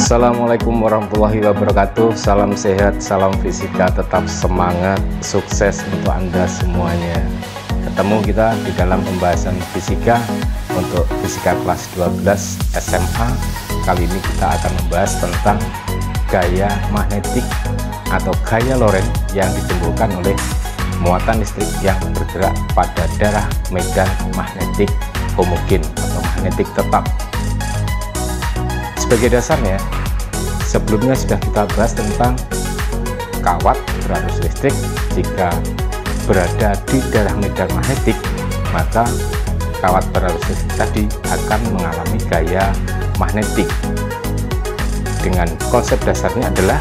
Assalamualaikum warahmatullahi wabarakatuh. Salam sehat, salam fisika, tetap semangat, sukses untuk Anda semuanya. Ketemu kita di dalam pembahasan fisika untuk fisika kelas 12 SMA. Kali ini kita akan membahas tentang gaya magnetik atau gaya Lorentz yang ditimbulkan oleh muatan listrik yang bergerak pada daerah medan magnetik homogen atau magnetik tetap. Sebagai dasarnya, sebelumnya sudah kita bahas tentang kawat berarus listrik. Jika berada di daerah medan magnetik, maka kawat berarus listrik tadi akan mengalami gaya magnetik. Dengan konsep dasarnya adalah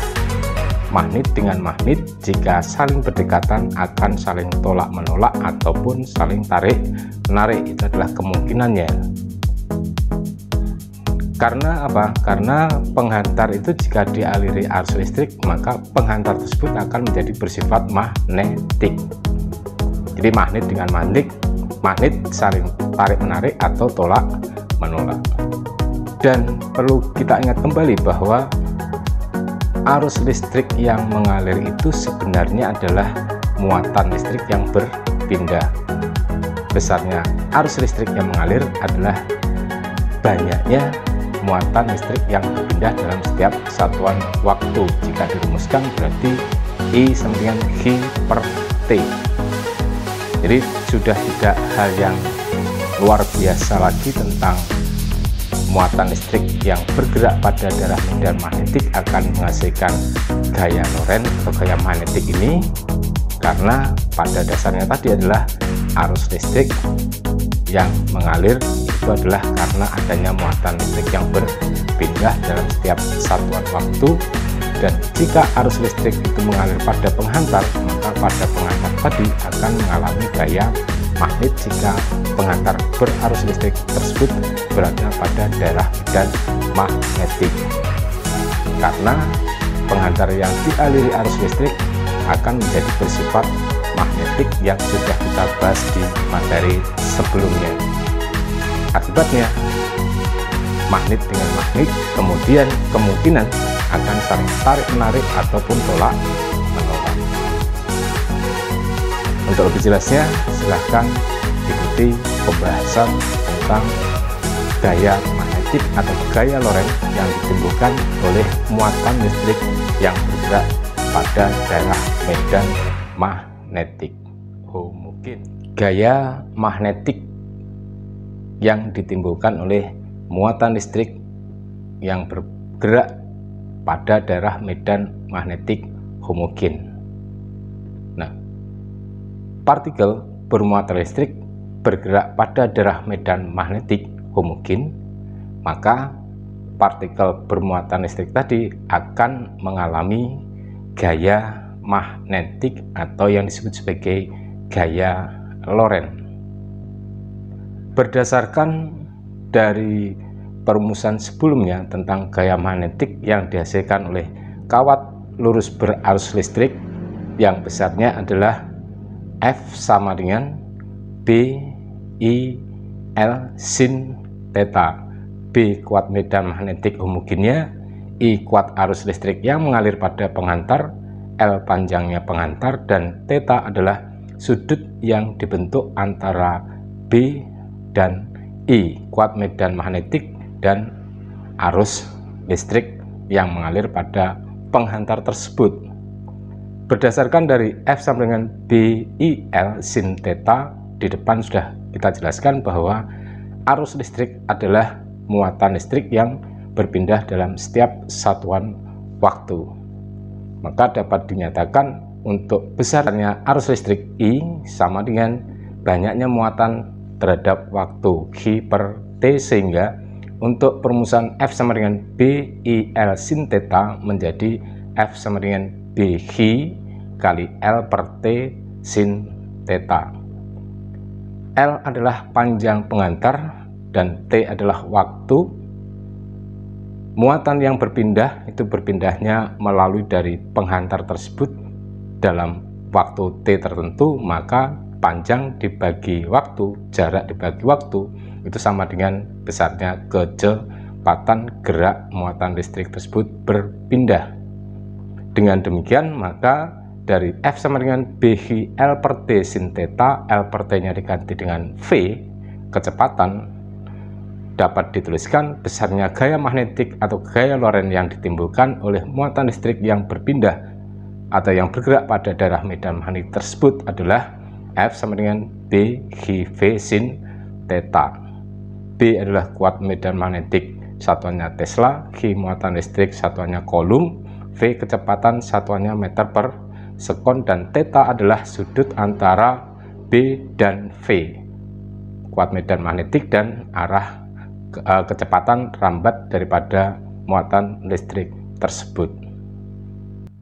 magnet dengan magnet jika saling berdekatan akan saling tolak menolak ataupun saling tarik menarik. Itu adalah kemungkinannya. Karena apa? Karena penghantar itu jika dialiri arus listrik, maka penghantar tersebut akan menjadi bersifat magnetik. Jadi magnet dengan magnet saling tarik menarik atau tolak menolak. Dan perlu kita ingat kembali bahwa arus listrik yang mengalir itu sebenarnya adalah muatan listrik yang berpindah. Besarnya arus listrik yang mengalir adalah banyaknya muatan listrik yang berpindah dalam setiap satuan waktu. Jika dirumuskan berarti I sama dengan G per T. Jadi sudah tidak hal yang luar biasa lagi tentang muatan listrik yang bergerak pada daerah medan magnetik akan menghasilkan gaya Lorentz atau gaya magnetik ini, karena pada dasarnya tadi adalah arus listrik yang mengalir itu adalah karena adanya muatan listrik yang berpindah dalam setiap satuan waktu. Dan jika arus listrik itu mengalir pada penghantar, maka pada penghantar tadi akan mengalami gaya magnet jika penghantar berarus listrik tersebut berada pada daerah medan magnetik. Karena penghantar yang dialiri arus listrik akan menjadi bersifat magnetik yang sudah kita bahas di materi sebelumnya. Akibatnya, magnet dengan magnet kemudian kemungkinan akan saling tarik menarik ataupun tolak menolak. Untuk lebih jelasnya, silahkan ikuti pembahasan tentang gaya magnetik atau gaya Lorentz yang ditimbulkan oleh muatan listrik yang bergerak pada daerah medan magnetik homogen. Gaya magnetik yang ditimbulkan oleh muatan listrik yang bergerak pada daerah medan magnetik homogen. Nah, partikel bermuatan listrik bergerak pada daerah medan magnetik homogen, maka partikel bermuatan listrik tadi akan mengalami gaya magnetik atau yang disebut sebagai gaya Lorentz. Berdasarkan dari perumusan sebelumnya tentang gaya magnetik yang dihasilkan oleh kawat lurus berarus listrik yang besarnya adalah F sama dengan B I L sin theta. B kuat medan magnetik homogennya, I kuat arus listrik yang mengalir pada penghantar, L panjangnya penghantar, dan theta adalah sudut yang dibentuk antara B dan I kuat medan magnetik dan arus listrik yang mengalir pada penghantar tersebut. Berdasarkan dari F sama dengan BIL sin theta, di depan sudah kita jelaskan bahwa arus listrik adalah muatan listrik yang berpindah dalam setiap satuan waktu. Maka dapat dinyatakan untuk besarnya arus listrik I sama dengan banyaknya muatan terhadap waktu G per T, sehingga untuk perumusan F sama dengan BIL sin theta menjadi F sama dengan BG kali L per T sin theta. L adalah panjang penghantar dan T adalah waktu. Muatan yang berpindah itu berpindahnya melalui dari penghantar tersebut dalam waktu T tertentu, maka panjang dibagi waktu, jarak dibagi waktu, itu sama dengan besarnya ke J kecepatan gerak muatan listrik tersebut berpindah. Dengan demikian maka dari F sama dengan BI L per T sin theta, L per T nya diganti dengan V, kecepatan, dapat dituliskan besarnya gaya magnetik atau gaya Lorentz yang ditimbulkan oleh muatan listrik yang berpindah atau yang bergerak pada daerah medan magnetik tersebut adalah F sama dengan BI V sin theta. B adalah kuat medan magnetik, satuannya Tesla, G muatan listrik, satuannya Coulomb, V kecepatan, satuannya meter per sekon, dan theta adalah sudut antara B dan V, kuat medan magnetik dan arah kecepatan rambat daripada muatan listrik tersebut.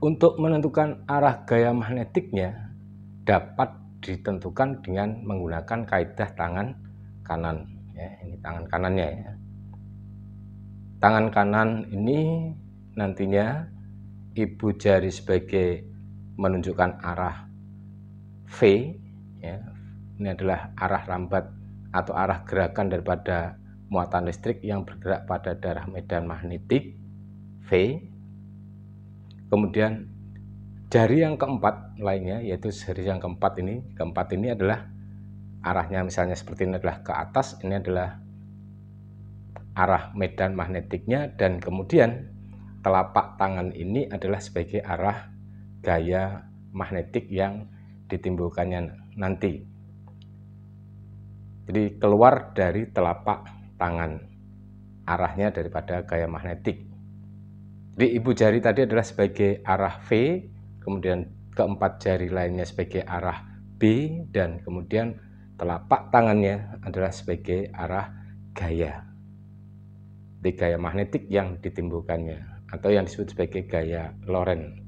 Untuk menentukan arah gaya magnetiknya dapat ditentukan dengan menggunakan kaidah tangan kanan. Ya, ini tangan kanannya ya. Tangan kanan ini nantinya ibu jari sebagai menunjukkan arah V, ya. Ini adalah arah rambat atau arah gerakan daripada muatan listrik yang bergerak pada daerah medan magnetik V. Kemudian jari yang keempat lainnya, yaitu jari yang keempat ini adalah arahnya, misalnya seperti ini adalah ke atas, ini adalah arah medan magnetiknya, dan kemudian telapak tangan ini adalah sebagai arah gaya magnetik yang ditimbulkannya nanti. Jadi keluar dari telapak tangan arahnya daripada gaya magnetik. Jadi ibu jari tadi adalah sebagai arah V, kemudian keempat jari lainnya sebagai arah B, dan kemudian telapak tangannya adalah sebagai arah gaya. Di gaya magnetik yang ditimbulkannya atau yang disebut sebagai gaya Lorentz.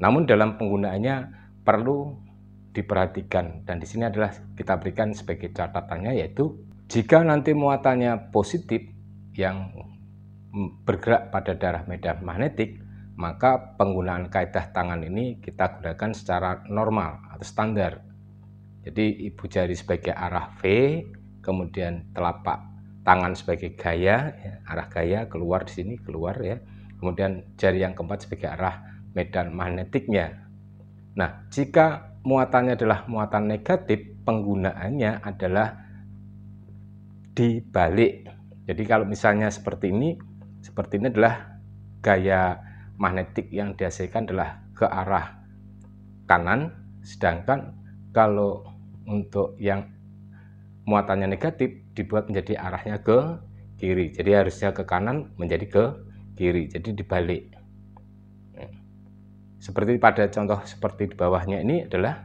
Namun dalam penggunaannya perlu diperhatikan, dan di sini adalah kita berikan sebagai catatannya, yaitu jika nanti muatannya positif yang bergerak pada daerah medan magnetik, maka penggunaan kaidah tangan ini kita gunakan secara normal atau standar. Jadi ibu jari sebagai arah V, kemudian telapak tangan sebagai gaya, ya, arah gaya keluar di sini, keluar ya. Kemudian jari yang keempat sebagai arah medan magnetiknya. Nah, jika muatannya adalah muatan negatif, penggunaannya adalah dibalik. Jadi kalau misalnya seperti ini adalah gaya magnetik yang dihasilkan adalah ke arah kanan, sedangkan kalau untuk yang muatannya negatif dibuat menjadi arahnya ke kiri. Jadi harusnya ke kanan menjadi ke kiri, jadi dibalik. Seperti pada contoh seperti di bawahnya ini adalah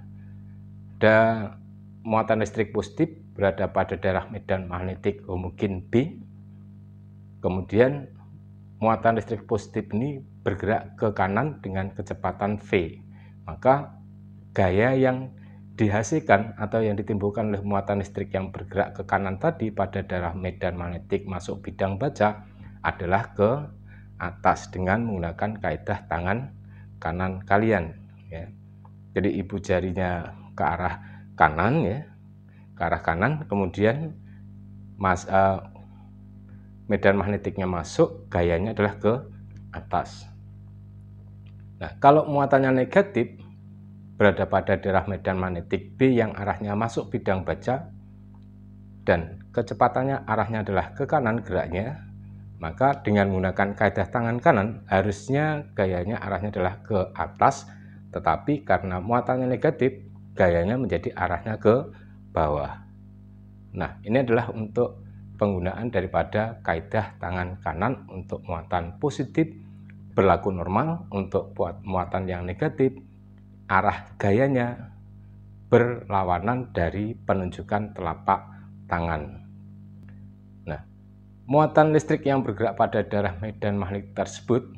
ada muatan listrik positif berada pada daerah medan magnetik homogen B. Kemudian muatan listrik positif ini bergerak ke kanan dengan kecepatan V. Maka gaya yang dihasilkan atau yang ditimbulkan oleh muatan listrik yang bergerak ke kanan tadi pada daerah medan magnetik masuk bidang baja adalah ke atas dengan menggunakan kaidah tangan kanan kalian ya. Jadi ibu jarinya ke arah kanan ya, ke arah kanan, kemudian medan magnetiknya masuk, gayanya adalah ke atas. Nah, kalau muatannya negatif berada pada daerah medan magnetik B yang arahnya masuk bidang baja dan kecepatannya arahnya adalah ke kanan geraknya, maka dengan menggunakan kaidah tangan kanan harusnya gayanya arahnya adalah ke atas, tetapi karena muatannya negatif gayanya menjadi arahnya ke bawah. Nah, ini adalah untuk penggunaan daripada kaidah tangan kanan untuk muatan positif berlaku normal, untuk muatan yang negatif arah gayanya berlawanan dari penunjukan telapak tangan. Nah, muatan listrik yang bergerak pada daerah medan magnetik tersebut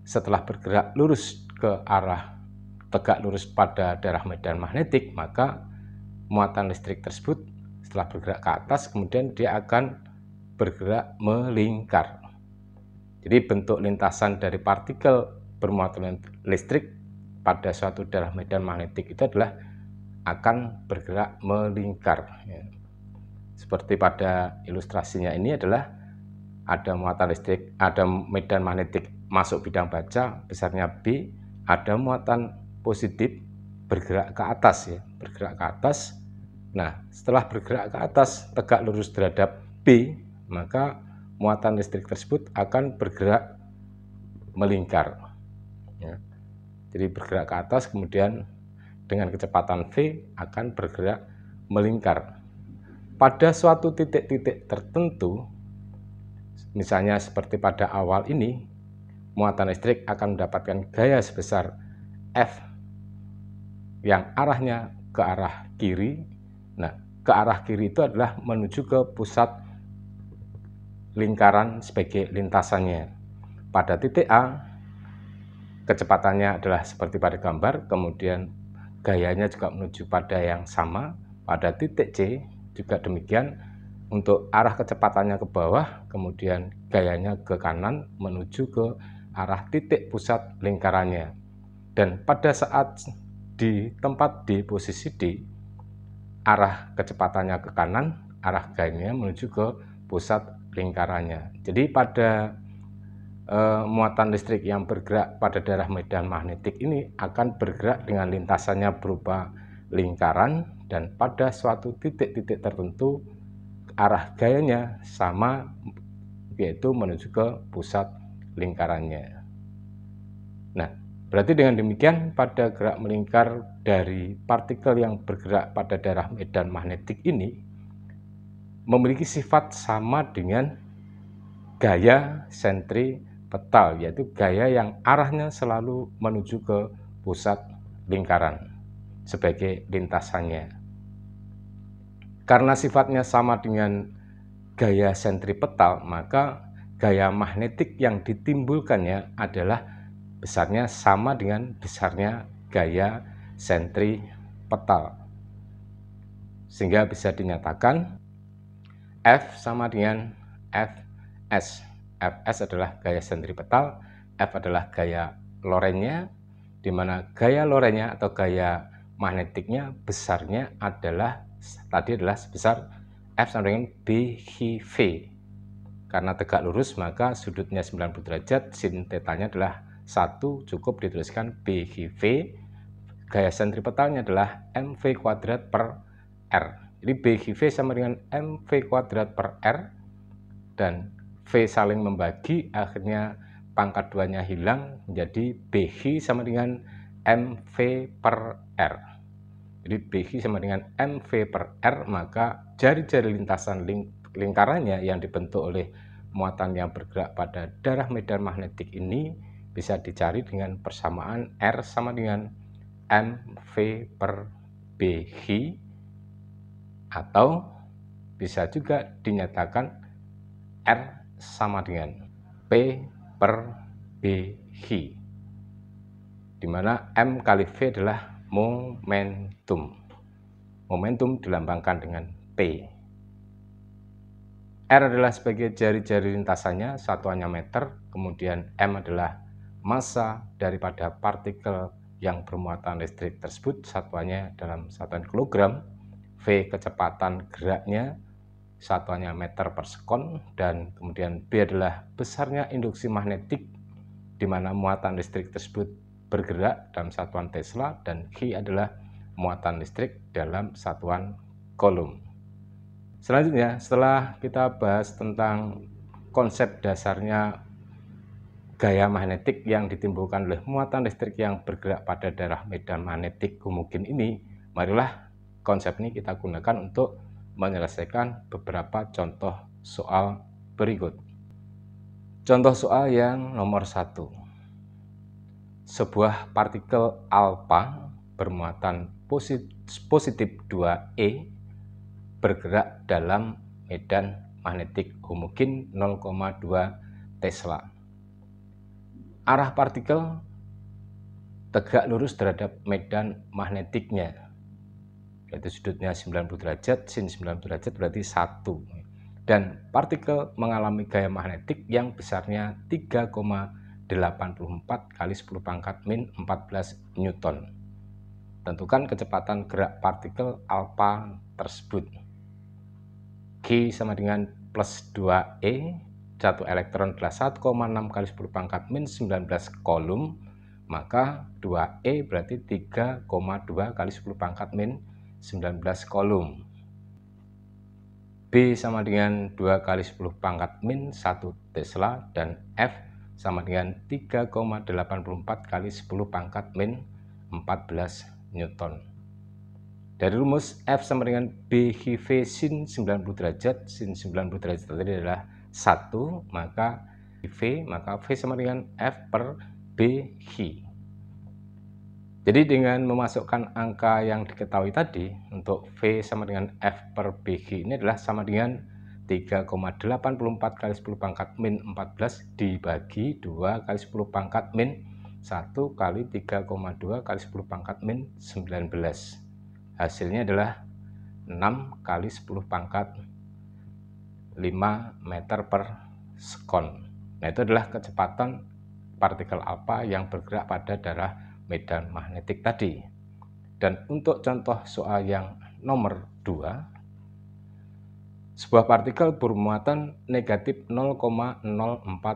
setelah bergerak lurus ke arah tegak lurus pada daerah medan magnetik, maka muatan listrik tersebut setelah bergerak ke atas kemudian dia akan bergerak melingkar. Jadi bentuk lintasan dari partikel bermuatan listrik pada suatu daerah medan magnetik itu adalah akan bergerak melingkar ya. Seperti pada ilustrasinya ini adalah ada muatan listrik, ada medan magnetik masuk bidang baja besarnya B, ada muatan positif bergerak ke atas ya, bergerak ke atas. Nah, setelah bergerak ke atas tegak lurus terhadap B, maka muatan listrik tersebut akan bergerak melingkar ya. Jadi bergerak ke atas, kemudian dengan kecepatan V akan bergerak melingkar. Pada suatu titik-titik tertentu, misalnya seperti pada awal ini, muatan listrik akan mendapatkan gaya sebesar F yang arahnya ke arah kiri. Nah, ke arah kiri itu adalah menuju ke pusat lingkaran sebagai lintasannya. Pada titik A, kecepatannya adalah seperti pada gambar, kemudian gayanya juga menuju pada yang sama. Pada titik C juga demikian, untuk arah kecepatannya ke bawah, kemudian gayanya ke kanan menuju ke arah titik pusat lingkarannya. Dan pada saat di tempat di posisi D, arah kecepatannya ke kanan, arah gayanya menuju ke pusat lingkarannya. Jadi pada muatan listrik yang bergerak pada daerah medan magnetik ini akan bergerak dengan lintasannya berupa lingkaran, dan pada suatu titik-titik tertentu arah gayanya sama, yaitu menuju ke pusat lingkarannya. Nah, berarti dengan demikian pada gerak melingkar dari partikel yang bergerak pada daerah medan magnetik ini memiliki sifat sama dengan gaya sentripetal, yaitu gaya yang arahnya selalu menuju ke pusat lingkaran sebagai lintasannya. Karena sifatnya sama dengan gaya sentripetal, maka gaya magnetik yang ditimbulkannya adalah besarnya sama dengan besarnya gaya sentripetal. Sehingga bisa dinyatakan F sama dengan Fs. Fs adalah gaya sentripetal, F adalah gaya Lorentz-nya, di mana gaya Lorentz-nya atau gaya magnetiknya besarnya adalah sebesar F sama dengan BHV. Karena tegak lurus maka sudutnya 90 derajat, sin tetanya adalah 1, cukup dituliskan BHV. Gaya sentripetalnya adalah mv kuadrat per R. Jadi BHV sama dengan mv kuadrat per R, dan V saling membagi, akhirnya pangkat 2-nya hilang, menjadi BH sama dengan mv per R. Jadi BH sama dengan mv per R, maka jari-jari lintasan lingkarannya yang dibentuk oleh muatan yang bergerak pada daerah medan magnetik ini bisa dicari dengan persamaan R sama dengan mv per BH, atau bisa juga dinyatakan R sama dengan P per BH, di mana M kali V adalah momentum. Momentum dilambangkan dengan P. R adalah sebagai jari-jari lintasannya, satuannya meter, kemudian M adalah massa daripada partikel yang bermuatan listrik tersebut, satuannya dalam satuan kilogram, V kecepatan geraknya, satuannya meter per sekon, dan kemudian B adalah besarnya induksi magnetik di mana muatan listrik tersebut bergerak dalam satuan Tesla, dan G adalah muatan listrik dalam satuan Coulomb. Selanjutnya, setelah kita bahas tentang konsep dasarnya gaya magnetik yang ditimbulkan oleh muatan listrik yang bergerak pada daerah medan magnetik homogen ini, marilah konsep ini kita gunakan untuk menyelesaikan beberapa contoh soal berikut. Contoh soal yang nomor 1. Sebuah partikel alfa bermuatan positif 2e bergerak dalam medan magnetik homogen 0,2 Tesla. Arah partikel tegak lurus terhadap medan magnetiknya, yaitu sudutnya 90 derajat, sin 90 derajat berarti 1. Dan partikel mengalami gaya magnetik yang besarnya 3,84 kali 10 pangkat min 14 Newton. Tentukan kecepatan gerak partikel alfa tersebut. G sama dengan plus 2E, satu elektron adalah 1,6 kali 10 pangkat min 19 kolom, maka 2E berarti 3,2 kali 10 pangkat min 19 kolom. B sama dengan 2 kali 10 pangkat min 1 Tesla, dan F sama dengan 3,84 kali 10 pangkat min 14 Newton. Dari rumus F sama dengan BHV sin 90 derajat, sin 90 derajat tadi adalah 1, maka V sama dengan F per BH. Jadi dengan memasukkan angka yang diketahui tadi, untuk V sama dengan F per BG ini adalah sama dengan 3,84 kali 10 pangkat min 14 dibagi 2 kali 10 pangkat min 1 kali 3,2 kali 10 pangkat min 19. Hasilnya adalah 6 kali 10 pangkat 5 meter per sekon. Nah, itu adalah kecepatan partikel alfa yang bergerak pada daerah medan magnetik tadi. Dan untuk contoh soal yang nomor 2, sebuah partikel bermuatan negatif 0,04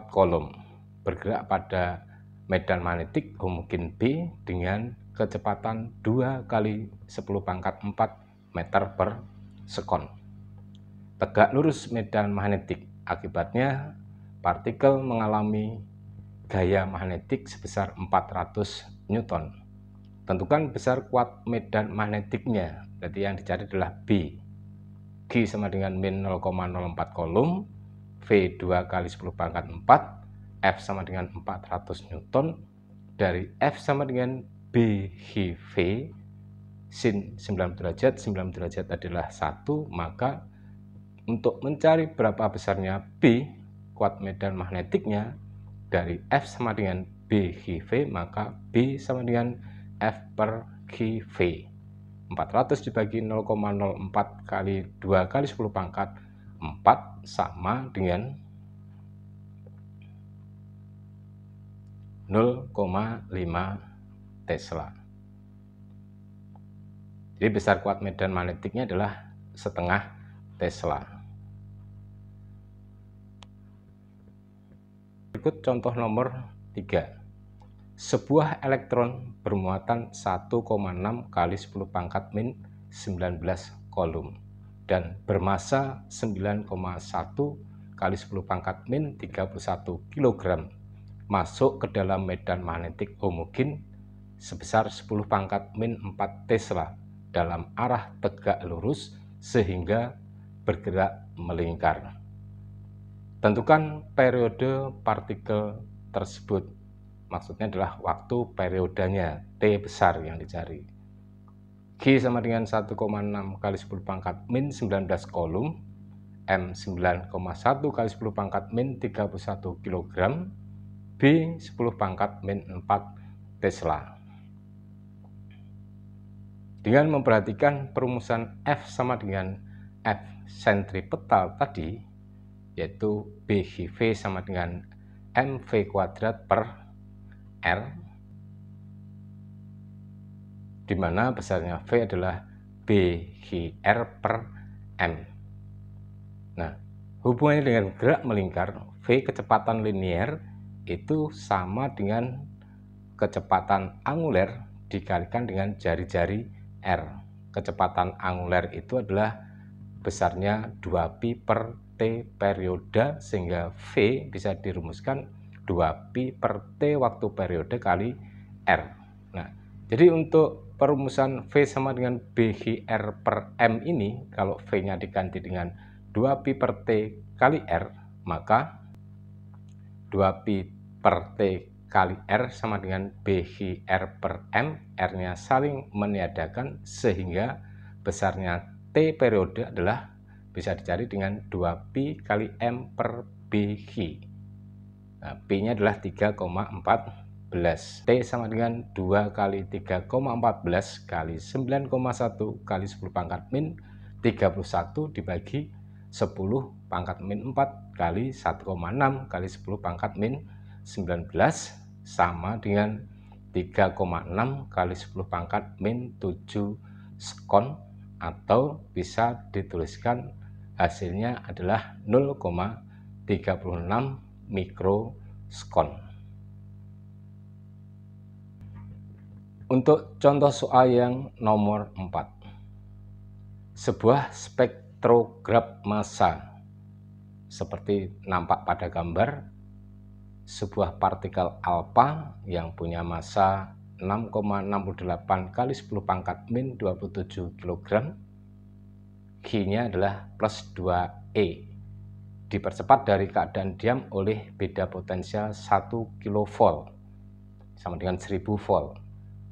kolom bergerak pada medan magnetik homogen B dengan kecepatan 2 kali 10 pangkat 4 meter per sekon. Tegak lurus medan magnetik, akibatnya partikel mengalami gaya magnetik sebesar 400 Newton. Tentukan besar kuat medan magnetiknya, berarti yang dicari adalah B. G sama dengan min 0,04 kolom, V 2 kali 10 pangkat 4, F sama dengan 400 Newton. Dari F sama dengan BHV sin 90 derajat, 90 derajat adalah 1, maka untuk mencari berapa besarnya B, kuat medan magnetiknya, dari F sama dengan BHV, maka B sama dengan F per GV. 400 dibagi 0,04 kali 2 kali 10 pangkat 4 sama dengan 0,5 Tesla. Jadi besar kuat medan magnetiknya adalah setengah Tesla. Berikut contoh nomor 3. Sebuah elektron bermuatan 1,6 kali 10 pangkat min 19 kolom dan bermasa 9,1 kali 10 pangkat min 31 kg masuk ke dalam medan magnetik homogen sebesar 10 pangkat min 4 Tesla dalam arah tegak lurus sehingga bergerak melingkar. Tentukan periode partikel tersebut. Maksudnya adalah waktu periodenya, T besar yang dicari. G sama dengan 1,6 kali 10 pangkat min 19 kolom, M 9,1 kali 10 pangkat min 31 kg, B 10 pangkat min 4 Tesla. Dengan memperhatikan perumusan F sama dengan F sentripetal tadi, yaitu BHV sama dengan mv kuadrat per R, di mana besarnya V adalah BGR per M. Nah, hubungannya dengan gerak melingkar, V kecepatan linear itu sama dengan kecepatan anguler dikalikan dengan jari-jari R. Kecepatan anguler itu adalah besarnya 2pi per T periode, sehingga V bisa dirumuskan 2pi per T waktu periode kali R. Nah, jadi untuk perumusan V sama dengan BGR per M ini, kalau V-nya diganti dengan 2pi per T kali R, maka 2pi per T kali R sama dengan BGR per M, R-nya saling meniadakan sehingga besarnya T periode adalah bisa dicari dengan 2pi kali M per BG. Nah, P-nya adalah 3,14. T sama dengan 2 kali 3,14 kali 9,1 kali 10 pangkat min 31 dibagi 10 pangkat min 4 kali 1,6 kali 10 pangkat min 19 sama dengan 3,6 kali 10 pangkat min 7 sekon, atau bisa dituliskan hasilnya adalah 0,7 mikroskon. Untuk contoh soal yang nomor 4. Sebuah spektrograf massa seperti nampak pada gambar, sebuah partikel alfa yang punya massa 6,68 kali 10 pangkat min 27 kg, G-nya adalah plus 2E, dipercepat dari keadaan diam oleh beda potensial 1 kV sama dengan 1000 volt.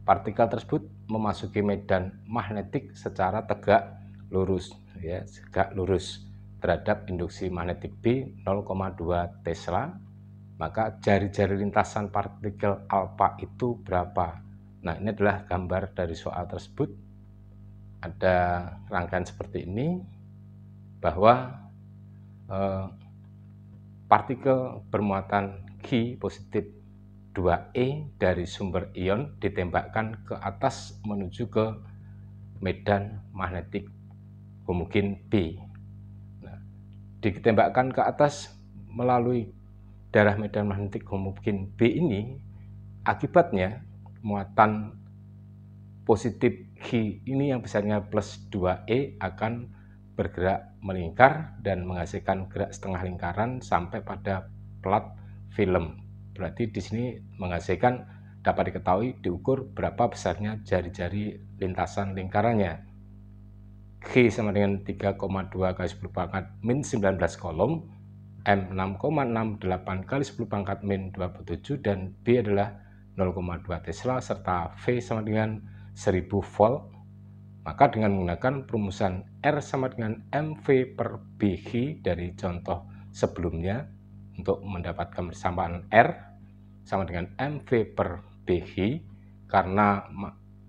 Partikel tersebut memasuki medan magnetik secara tegak lurus, ya, tegak lurus terhadap induksi magnetik B 0,2 Tesla. Maka jari-jari lintasan partikel alfa itu berapa? Nah, ini adalah gambar dari soal tersebut. Ada rangkaian seperti ini, bahwa partikel bermuatan G positif 2E dari sumber ion ditembakkan ke atas menuju ke medan magnetik homogen B. Nah, ditembakkan ke atas melalui daerah medan magnetik homogen B ini, akibatnya muatan positif G ini yang besarnya plus 2E akan bergerak melingkar dan menghasilkan gerak setengah lingkaran sampai pada plat film. Berarti di sini menghasilkan, dapat diketahui diukur berapa besarnya jari-jari lintasan lingkarannya. G sama dengan 3,2 kali 10 pangkat min 19 kolom, M 6,68 kali 10 pangkat min 27, dan B adalah 0,2 Tesla, serta V sama dengan 1000 volt. Maka dengan menggunakan perumusan R sama dengan MV per BG dari contoh sebelumnya, untuk mendapatkan persamaan R sama dengan MV per BG, karena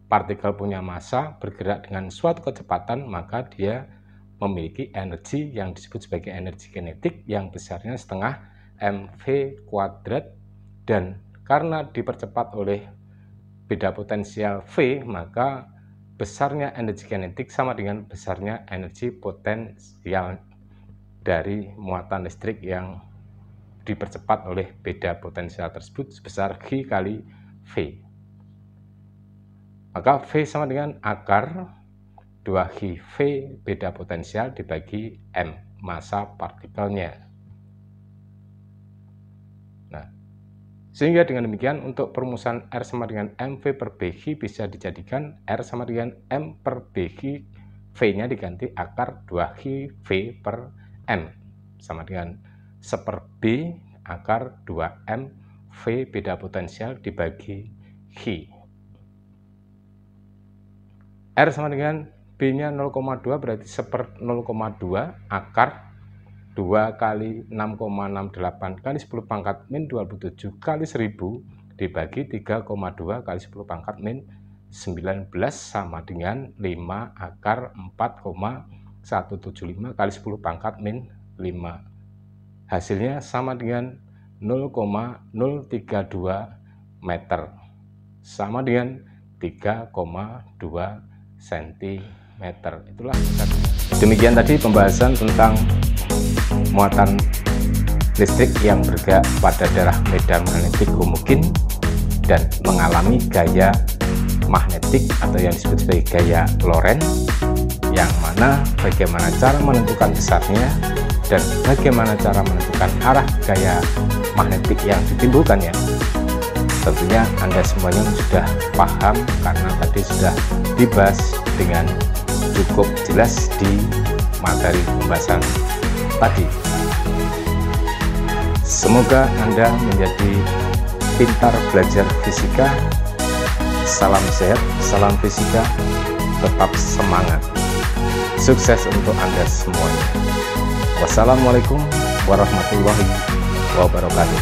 partikel punya massa bergerak dengan suatu kecepatan, maka dia memiliki energi yang disebut sebagai energi kinetik yang besarnya setengah MV kuadrat, dan karena dipercepat oleh beda potensial V, maka besarnya energi kinetik sama dengan besarnya energi potensial dari muatan listrik yang dipercepat oleh beda potensial tersebut sebesar G kali V. Maka V sama dengan akar 2GV beda potensial dibagi M, massa partikelnya. Nah, sehingga dengan demikian untuk perumusan R sama dengan MV per BG bisa dijadikan R sama dengan M per BG, V-nya diganti akar 2GV per M sama dengan 1/B akar 2M V beda potensial dibagi G. R sama dengan B-nya 0,2, berarti 1/0,2 akar 2 kali 6,68 kali 10 pangkat min 27 kali 1000 dibagi 3,2 kali 10 pangkat min 19 sama dengan 5 akar 4,175 kali 10 pangkat min 5. Hasilnya sama dengan 0,032 meter, sama dengan 3,2 cm. Itulah demikian tadi pembahasan tentang muatan listrik yang bergerak pada daerah medan magnetik homogen dan mengalami gaya magnetik atau yang disebut sebagai gaya Lorentz, yang mana bagaimana cara menentukan besarnya dan bagaimana cara menentukan arah gaya magnetik yang ditimbulkannya. Tentunya Anda semuanya sudah paham karena tadi sudah dibahas dengan cukup jelas di materi pembahasan tadi. Semoga Anda menjadi pintar belajar fisika. Salam sehat, salam fisika, tetap semangat. Sukses untuk Anda semuanya. Wassalamualaikum warahmatullahi wabarakatuh.